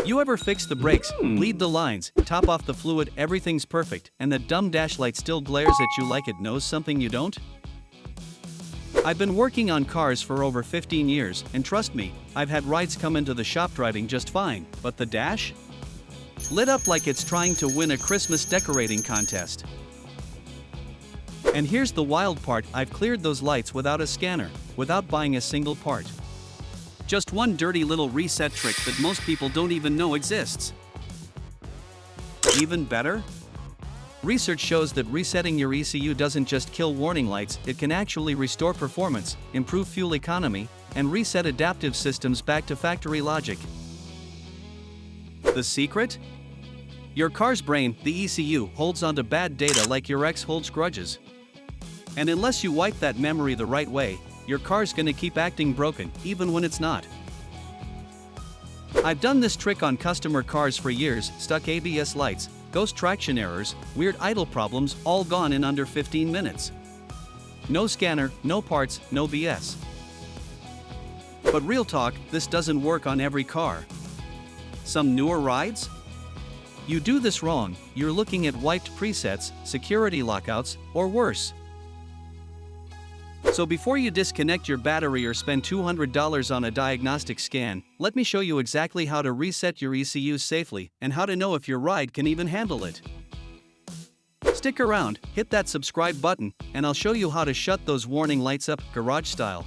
You ever fix the brakes, bleed the lines, top off the fluid, everything's perfect, and that dumb dash light still glares at you like it knows something you don't? I've been working on cars for over 15 years, and trust me, I've had rides come into the shop driving just fine, but the dash? Lit up like it's trying to win a Christmas decorating contest. And here's the wild part, I've cleared those lights without a scanner, without buying a single part. Just one dirty little reset trick that most people don't even know exists. Even better? Research shows that resetting your ECU doesn't just kill warning lights, it can actually restore performance, improve fuel economy, and reset adaptive systems back to factory logic. The secret? Your car's brain, the ECU, holds onto bad data like your ex holds grudges. And unless you wipe that memory the right way, your car's gonna keep acting broken, even when it's not. I've done this trick on customer cars for years, stuck ABS lights, ghost traction errors, weird idle problems, all gone in under 15 minutes. No scanner, no parts, no BS. But real talk, this doesn't work on every car. Some newer rides? You do this wrong, you're looking at wiped presets, security lockouts, or worse. So before you disconnect your battery or spend $200 on a diagnostic scan, let me show you exactly how to reset your ECU safely and how to know if your ride can even handle it. Stick around, hit that subscribe button, and I'll show you how to shut those warning lights up, garage style.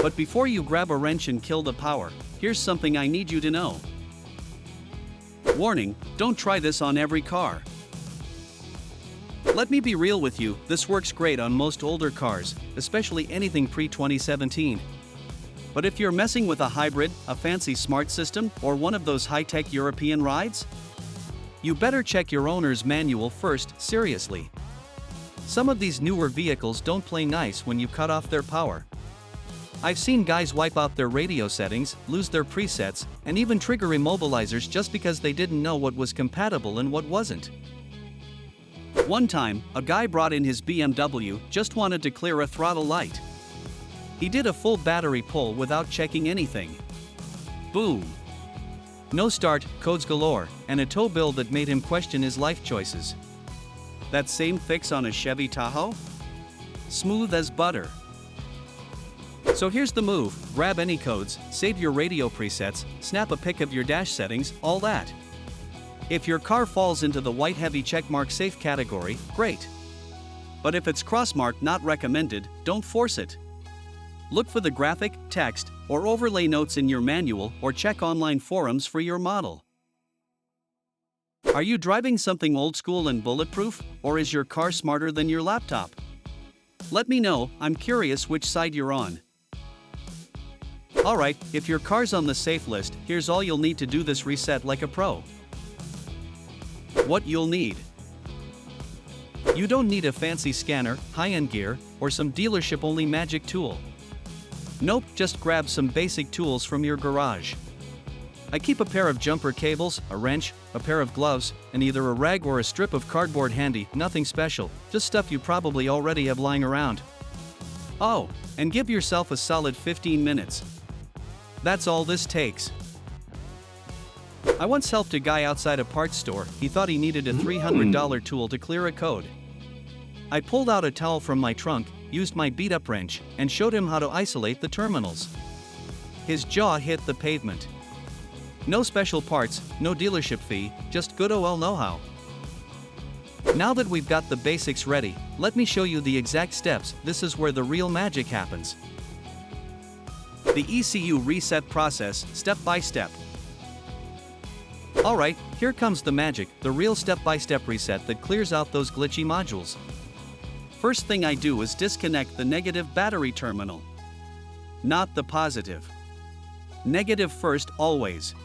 But before you grab a wrench and kill the power, here's something I need you to know. Warning, don't try this on every car. Let me be real with you, this works great on most older cars, especially anything pre-2017. But if you're messing with a hybrid, a fancy smart system, or one of those high-tech European rides, you better check your owner's manual first, seriously. Some of these newer vehicles don't play nice when you cut off their power. I've seen guys wipe out their radio settings, lose their presets, and even trigger immobilizers just because they didn't know what was compatible and what wasn't. One time, a guy brought in his BMW, just wanted to clear a throttle light. He did a full battery pull without checking anything. Boom! No start, codes galore, and a tow bill that made him question his life choices. That same fix on a Chevy Tahoe? Smooth as butter. So here's the move, grab any codes, save your radio presets, snap a pic of your dash settings, all that. If your car falls into the white heavy checkmark safe category, great. But if it's crossmarked not recommended, don't force it. Look for the graphic, text, or overlay notes in your manual or check online forums for your model. Are you driving something old school and bulletproof, or is your car smarter than your laptop? Let me know, I'm curious which side you're on. Alright, if your car's on the safe list, here's all you'll need to do this reset like a pro. What you'll need. You don't need a fancy scanner, high-end gear, or some dealership-only magic tool. Nope, just grab some basic tools from your garage. I keep a pair of jumper cables, a wrench, a pair of gloves, and either a rag or a strip of cardboard handy, nothing special, just stuff you probably already have lying around. Oh, and give yourself a solid 15 minutes. That's all this takes. I once helped a guy outside a parts store, he thought he needed a $300 tool to clear a code. I pulled out a towel from my trunk, used my beat-up wrench, and showed him how to isolate the terminals. His jaw hit the pavement. No special parts, no dealership fee, just good OL know-how. Now that we've got the basics ready, let me show you the exact steps, this is where the real magic happens. The ECU reset process, step by step. Alright, here comes the magic, the real step-by-step reset that clears out those glitchy modules. First thing I do is disconnect the negative battery terminal. Not the positive. Negative first, always.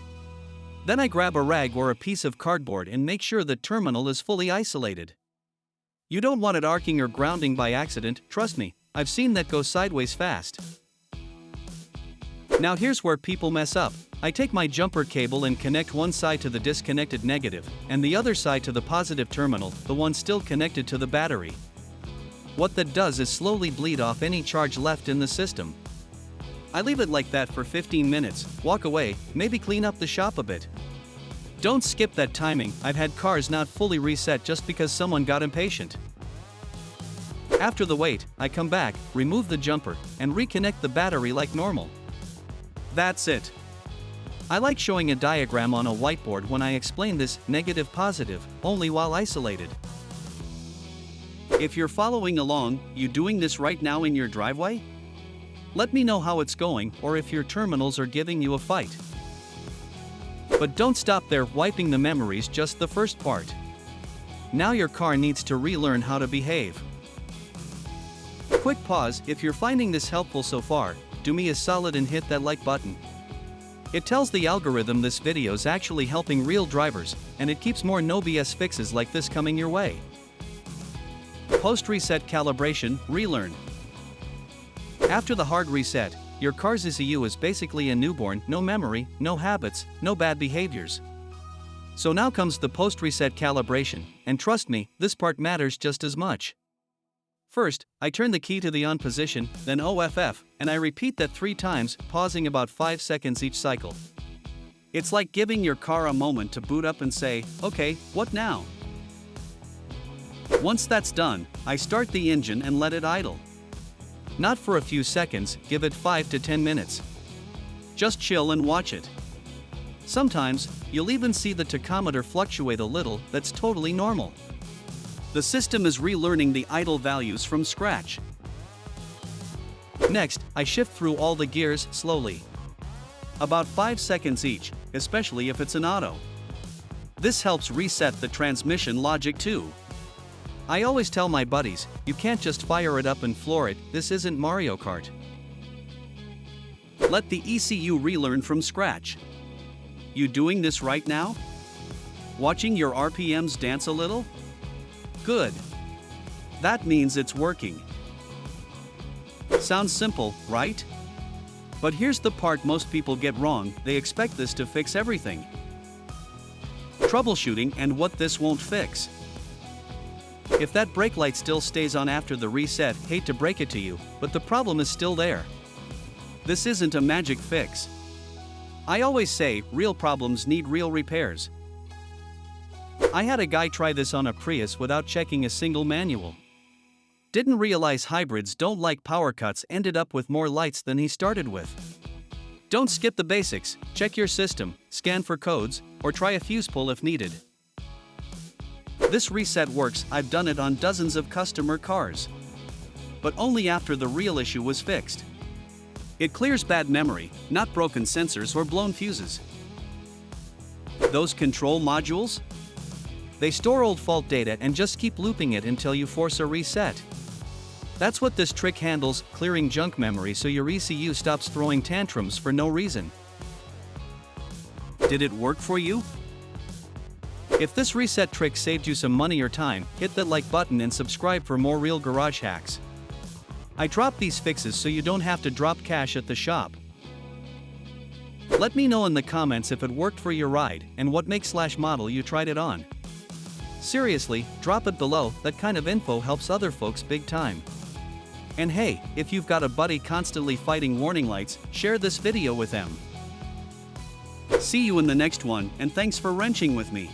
Then I grab a rag or a piece of cardboard and make sure the terminal is fully isolated. You don't want it arcing or grounding by accident, trust me, I've seen that go sideways fast. Now here's where people mess up. I take my jumper cable and connect one side to the disconnected negative, and the other side to the positive terminal, the one still connected to the battery. What that does is slowly bleed off any charge left in the system. I leave it like that for 15 minutes, walk away, maybe clean up the shop a bit. Don't skip that timing. I've had cars not fully reset just because someone got impatient. After the wait, I come back, remove the jumper, and reconnect the battery like normal. That's it. I like showing a diagram on a whiteboard when I explain this negative-positive, only while isolated. If you're following along, you doing this right now in your driveway? Let me know how it's going or if your terminals are giving you a fight. But don't stop there wiping the memories, just the first part. Now your car needs to relearn how to behave. Quick pause. If you're finding this helpful so far, do me a solid and hit that like button. It tells the algorithm this video's actually helping real drivers, and it keeps more no BS fixes like this coming your way. Post-reset calibration, relearned. After the hard reset, your car's ECU is basically a newborn, no memory, no habits, no bad behaviors. So now comes the post-reset calibration, and trust me, this part matters just as much. First, I turn the key to the on position, then OFF, and I repeat that 3 times, pausing about 5 seconds each cycle. It's like giving your car a moment to boot up and say, okay, what now? Once that's done, I start the engine and let it idle. Not for a few seconds, give it 5 to 10 minutes. Just chill and watch it. Sometimes, you'll even see the tachometer fluctuate a little. That's totally normal. The system is relearning the idle values from scratch. Next, I shift through all the gears slowly. About 5 seconds each, especially if it's an auto. This helps reset the transmission logic too. I always tell my buddies, you can't just fire it up and floor it, this isn't Mario Kart. Let the ECU relearn from scratch. You doing this right now? Watching your RPMs dance a little? Good. That means it's working. Sounds simple, right? But here's the part most people get wrong, they expect this to fix everything. Troubleshooting and what this won't fix. If that brake light still stays on after the reset, hate to break it to you, but the problem is still there. This isn't a magic fix. I always say, real problems need real repairs. I had a guy try this on a Prius without checking a single manual. Didn't realize hybrids don't like power cuts, ended up with more lights than he started with. Don't skip the basics, check your system, scan for codes, or try a fuse pull if needed. This reset works. I've done it on dozens of customer cars. But only after the real issue was fixed. It clears bad memory, not broken sensors or blown fuses. Those control modules? They store old fault data and just keep looping it until you force a reset. That's what this trick handles, clearing junk memory so your ECU stops throwing tantrums for no reason. Did it work for you? If this reset trick saved you some money or time, hit that like button and subscribe for more real garage hacks. I drop these fixes so you don't have to drop cash at the shop. Let me know in the comments if it worked for your ride and what make/model you tried it on. Seriously, drop it below, that kind of info helps other folks big time. And hey, if you've got a buddy constantly fighting warning lights, share this video with them. See you in the next one, and thanks for wrenching with me.